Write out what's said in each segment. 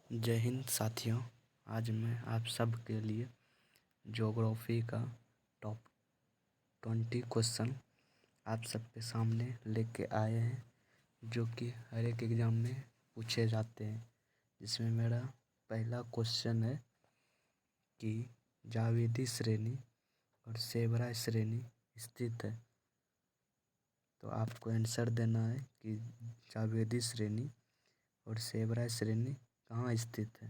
जय हिंद साथियों। आज मैं आप सब के लिए ज्योग्राफी का टॉप 20 क्वेश्चन आप सबके सामने लेके आए हैं, जो कि हर एक एग्ज़ाम में पूछे जाते हैं। जिसमें मेरा पहला क्वेश्चन है कि जावेदी श्रेणी और सेबरा श्रेणी स्थित है। तो आपको आंसर देना है कि जावेदी श्रेणी और सेबरा श्रेणी कहाँ स्थित है।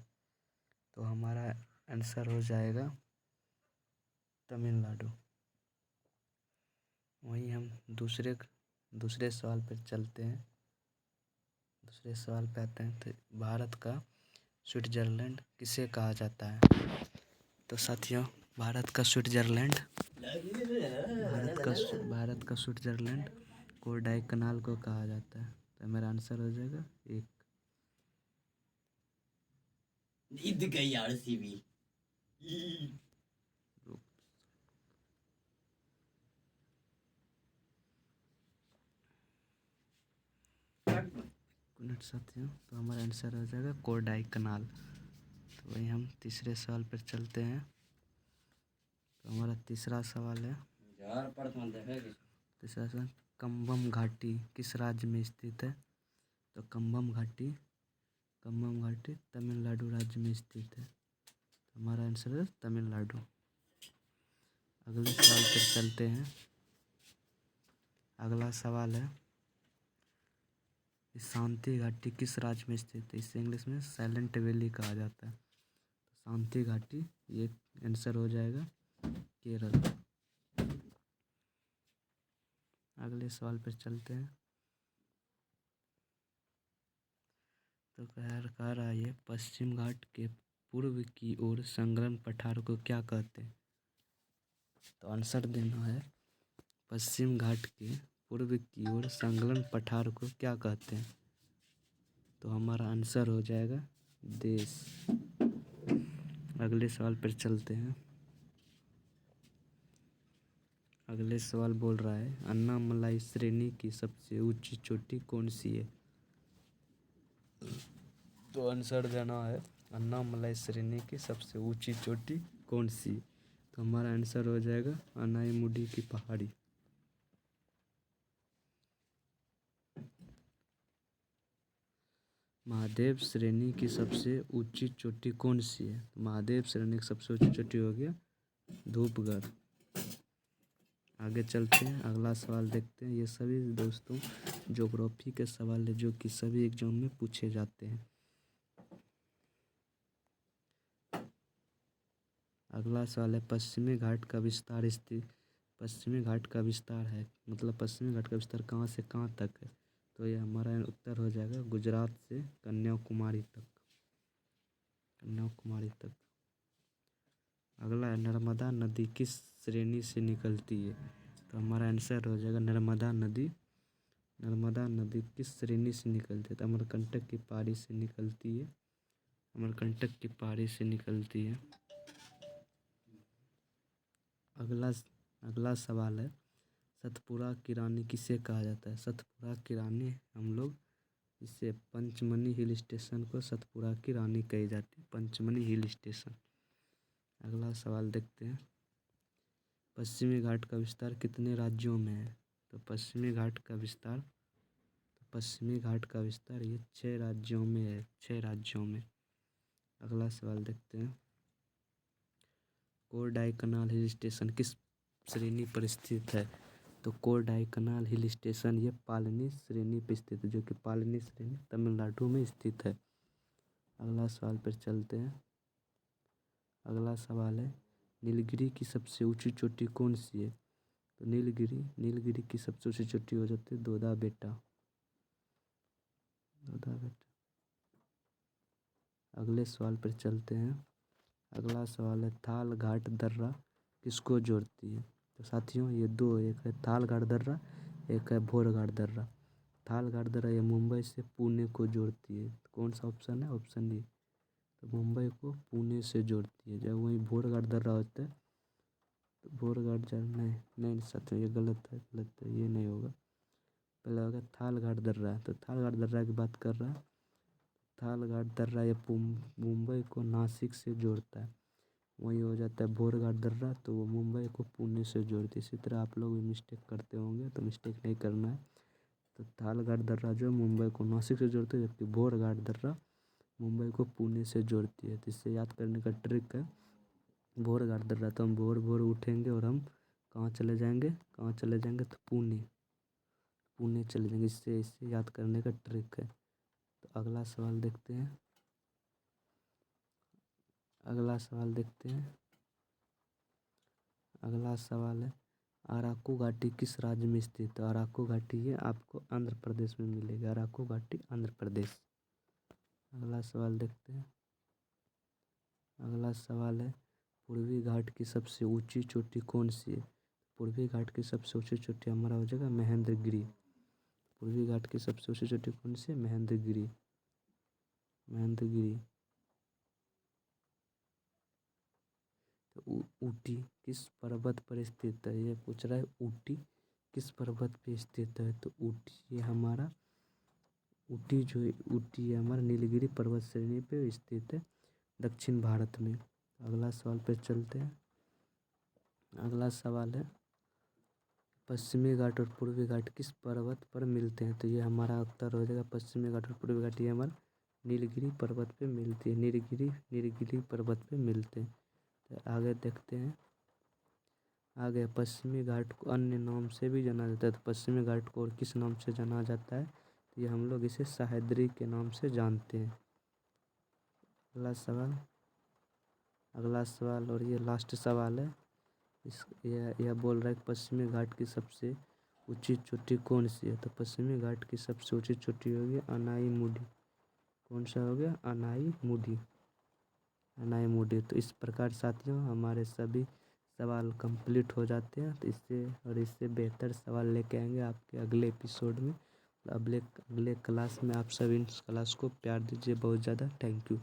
तो हमारा आंसर हो जाएगा तमिलनाडु। वहीं हम दूसरे सवाल पर चलते हैं। दूसरे सवाल पे आते हैं। तो भारत का स्विट्ज़रलैंड किसे कहा जाता है। तो साथियों, भारत का स्विट्ज़रलैंड कोडाईकनाल को कहा जाता है। तो मेरा आंसर हो जाएगा एक। मिनट साथियों, तो हमारा आंसर हो जाएगा कोडाईकनाल। तो वही हम तीसरे सवाल पर चलते हैं। तो हमारा तीसरा सवाल है, तीसरा सवाल, कंबम घाटी किस राज्य में स्थित है। तो कंबम घाटी तमिलनाडु राज्य में स्थित है। तो हमारा आंसर है तमिलनाडु। अगले सवाल पर चलते हैं। अगला सवाल है, शांति घाटी किस राज्य में स्थित है। इसे इंग्लिश में साइलेंट वैली कहा जाता है। तो शांति घाटी, ये आंसर हो जाएगा केरल। अगले सवाल पर चलते हैं। तो कह रहा है, पश्चिम घाट के पूर्व की ओर संलग्न पठार को क्या कहते हैं। तो आंसर देना है, पश्चिम घाट के पूर्व की ओर संलग्न पठार को क्या कहते हैं। तो हमारा आंसर हो जाएगा देश। अगले सवाल पर चलते हैं। अगले सवाल बोल रहा है, अन्नामलाई श्रेणी की सबसे ऊंची चोटी कौन सी है। तो आंसर देना है, अन्नामलाई श्रेणी की सबसे ऊंची चोटी कौन सी। तो हमारा आंसर हो जाएगा अनाईमुडी की पहाड़ी। महादेव श्रेणी की सबसे ऊंची चोटी कौन सी है। तो महादेव श्रेणी की सबसे ऊंची चोटी हो गया धूपगढ़। आगे चलते हैं, अगला सवाल देखते हैं। ये सभी दोस्तों ज्योग्राफी के सवाल है, जो कि सभी एग्जाम में पूछे जाते हैं। अगला सवाल है, पश्चिमी घाट का विस्तार है, मतलब पश्चिमी घाट का विस्तार कहाँ से कहाँ तक है। तो ये हमारा उत्तर हो जाएगा गुजरात से कन्याकुमारी तक। अगला है, नर्मदा नदी किस श्रेणी से निकलती है। तो हमारा आंसर हो जाएगा नर्मदा नदी किस श्रेणी से निकलती है। तो अमरकंटक की पहाड़ी से निकलती है। अगला सवाल है, सतपुड़ा की रानी किसे कहा जाता है। सतपुड़ा की रानी, हम लोग इसे पंचमनी हिल स्टेशन को सतपुड़ा की रानी कही जाती है, पंचमनी हिल स्टेशन। अगला सवाल देखते हैं, पश्चिमी घाट का विस्तार कितने राज्यों में है। तो पश्चिमी घाट का विस्तार ये 6 राज्यों में है, 6 राज्यों में। अगला सवाल देखते हैं, कोडाईकनाल हिल स्टेशन किस श्रेणी पर स्थित है। तो कोडाईकनाल हिल स्टेशन ये पालनी श्रेणी पर स्थित है, जो कि पालनी श्रेणी तमिलनाडु में स्थित है। अगला सवाल पर चलते हैं। अगला सवाल है, नीलगिरी की सबसे ऊंची चोटी कौन सी है। तो नीलगिरी की सबसे ऊंची चोटी हो जाती है दोदा बेटा। अगले सवाल पर चलते हैं। अगला सवाल है, थाल घाट दर्रा किसको जोड़ती है। तो साथियों, ये दो, एक है थाल घाट दर्रा, एक है भोर घाट दर्रा। थाल घाट दर्रा ये मुंबई से पुणे को जोड़ती है। तो कौन सा ऑप्शन है, ऑप्शन डी। तो मुंबई को पुणे से जोड़ती है। जब वहीं भोर घाट दर्रा होता है, तो भोर घाट नहीं साथियों, ये गलत है, ये नहीं होगा। पहले होगा थाल घाट दर्रा। तो थाल घाट दर्रा की बात कर रहा है। थालघाट दर्रा ये मुंबई को नासिक से जोड़ता है। वहीं हो जाता है बोरघाट दर्रा, तो वो मुंबई को पुणे से जोड़ती है। इसी तरह आप लोग भी मिस्टेक करते होंगे, तो मिस्टेक नहीं करना है। तो थालघाट दर्रा जो मुंबई को नासिक से जोड़ती है, जबकि बोरघाट दर्रा मुंबई को पुणे से जोड़ती है। तो इससे याद करने का ट्रिक है, बोरघाट दर्रा तो हम भोर भोर उठेंगे और हम कहाँ चले जाएंगे, तो पुणे चले जाएंगे। इससे याद करने का ट्रिक है। तो अगला सवाल देखते हैं। अगला सवाल है, अराकू घाटी किस राज्य में स्थित है? अराकू घाटी ये आपको आंध्र प्रदेश में मिलेगी। अराकू घाटी आंध्र प्रदेश। अगला सवाल देखते हैं। अगला सवाल है, पूर्वी घाट की सबसे ऊंची चोटी कौन सी है? पूर्वी घाट की सबसे ऊंची चोटी हमारा हो जाएगा महेंद्रगिरी। पूर्वी घाट की सबसे ऊंची चोटी कौन सी है? महेंद्रगिरी। तो ऊटी किस पर्वत पर स्थित है? ये पूछ रहा है ऊटी किस पर्वत पे स्थित है? तो ऊटी ये हमारा ऊटी है हमारा नीलगिरी पर्वत श्रेणी पे स्थित है, दक्षिण भारत में। अगला सवाल पे चलते हैं। अगला सवाल है, पश्चिमी घाट और पूर्वी घाट किस पर्वत पर मिलते हैं? तो ये हमारा उत्तर हो जाएगा पश्चिमी घाट और पूर्वी घाट ये हमारा नीलगिरी पर्वत पे मिलती है। नीलगिरी पर्वत पे मिलते हैं। तो आगे देखते हैं। आगे पश्चिमी घाट को अन्य नाम से भी जाना जाता है। तो पश्चिमी घाट को और किस नाम से जाना जाता है? तो ये हम लोग इसे सह्याद्री के नाम से जानते हैं। अगला सवाल और ये लास्ट सवाल है। यह बोल रहा है कि पश्चिमी घाट की सबसे ऊंची चोटी कौन सी है? तो पश्चिमी घाट की सबसे ऊंची चोटी होगी अनाईमुडी। कौन सा हो गया? अनाईमुडी। तो इस प्रकार साथियों हमारे सभी सवाल कंप्लीट हो जाते हैं। तो इससे बेहतर सवाल लेके आएंगे आपके अगले एपिसोड में। अगले क्लास में आप सभी इस क्लास को प्यार दीजिए बहुत ज़्यादा। Thank you.